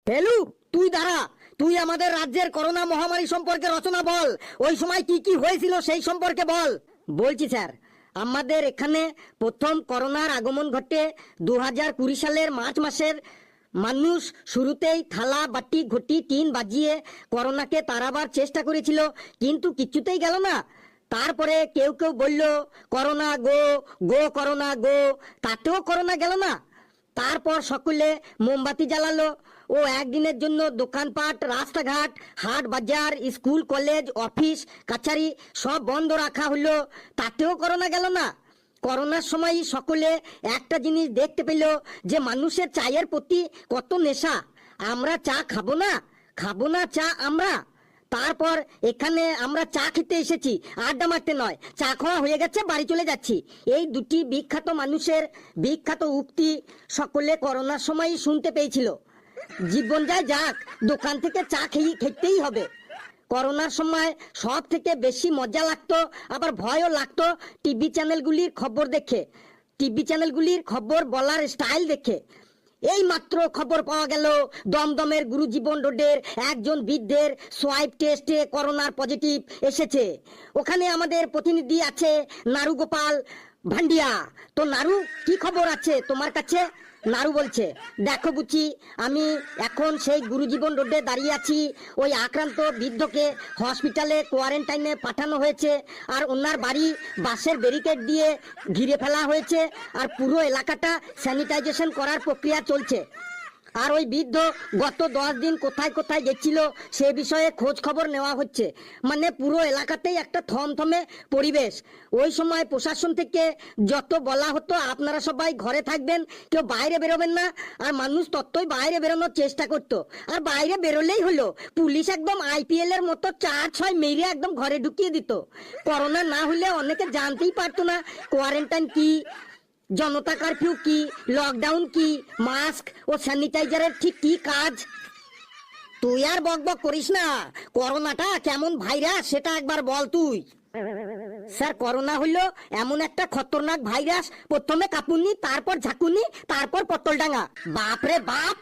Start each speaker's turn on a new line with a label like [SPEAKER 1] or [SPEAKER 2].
[SPEAKER 1] Hello, তুই দাঁড়া। তুই আমাদের রাজ্যের করোনা মহামারী সম্পর্কে রচনা বল। ওই সময় কি কি হয়েছিল সেই সম্পর্কে বল। বলছি স্যার, আমাদের এখানে প্রথম করোনার আগমন ঘটে 2020 সালের মার্চ মাসের। মানুষ শুরুতেই থালা বাটি ঘটি টিন বাজিয়ে করোনাকে তাড়াবার চেষ্টা করেছিল, কিন্তু কিছুতেই গেল না। তারপরে কেউ কেউ বলল করোনা গো গো করোনা গো, তাতেও করোনা গেল না। তারপর সকলে মোমবাতি জ্বালালো ও একদিনের জন্য দোকানপাট, রাস্তাঘাট, হাট বাজার, স্কুল কলেজ, অফিস কাছারি সব বন্ধ রাখা হলো, তাতেও করোনা গেল না। করোনার সময় সকলে একটা জিনিস দেখতে পেল যে মানুষের চায়ের প্রতি কত নেশা। আমরা চা খাবো না, খাবো না চা আমরা। তারপর এখানে আমরা চা খেতে এসেছি, আড্ডা মারতে নয়। চা খাওয়া হয়ে গেছে, বাড়ি চলে যাচ্ছি। এই দুটি বিখ্যাত মানুষের বিখ্যাত উক্তি সকলে করোনার সময়ই শুনতে পেয়েছিল। জীবন যায় যাক, দোকান থেকে চা খেতেই হবে। করোনার সময় সব থেকে বেশি মজা লাগতো, আবার ভয়ও লাগতো টিভি চ্যানেলগুলির খবর দেখে, টিভি চ্যানেলগুলির খবর বলার স্টাইল দেখে। এই মাত্র খবর পাওয়া গেল দমদমের গুরুজীবন রোডের একজন বৃদ্ধের সোয়াইপ টেস্টে করোনার পজিটিভ এসেছে। ওখানে আমাদের প্রতিনিধি আছে নারু গোপাল ভান্ডিয়া। তো নারু, কি খবর আছে তোমার কাছে? নারু বলছে, দেখো বুচি, আমি এখন সেই গুরুজীবন রোডে দাঁড়িয়ে আছি। ওই আক্রান্ত বৃদ্ধকে হসপিটালে কোয়ারেন্টাইনে পাঠানো হয়েছে, আর ওনার বাড়ি বাঁশের ব্যারিকেড দিয়ে ঘিরে ফেলা হয়েছে, আর পুরো এলাকাটা স্যানিটাইজেশন করার প্রক্রিয়া চলছে। আর ওই বৃদ্ধ গত 10 দিন কোথায় কোথায় গেছিল সে বিষয়ে খোঁজ খবর নেওয়া হচ্ছে। মানে পুরো এলাকাতেই একটা থমথমে পরিবেশ। ওই সময় প্রশাসন থেকে যত বলা হতো আপনারা সবাই ঘরে থাকবেন, কেউ বাইরে বেরোবেন না, আর মানুষ ততই বাইরে বেরোনোর চেষ্টা করতো। আর বাইরে বেরোলেই হলো পুলিশ একদম আইপিএল এর মতো 4-6 মেরে একদম ঘরে ঢুকিয়ে দিত। করোনা না হলে অনেকে জানতেই পারতো না কোয়ারেন্টাইন কি, জনতা কারফিউ কি, লকডাউন কি, মাস্ক ও স্যানিটাইজারের ঠিক কি কাজ। তুই আর বকবক করিস না, করোনাটা কেমন ভাইরাস সেটা একবার বল তুই। স্যার, করোনা হলো এমন একটা খতরনাক ভাইরাস, প্রথমে কাপুনি, তারপর ঝাঁকুনি, তারপর পটলডাঙ্গা। বাপ রে বাপ।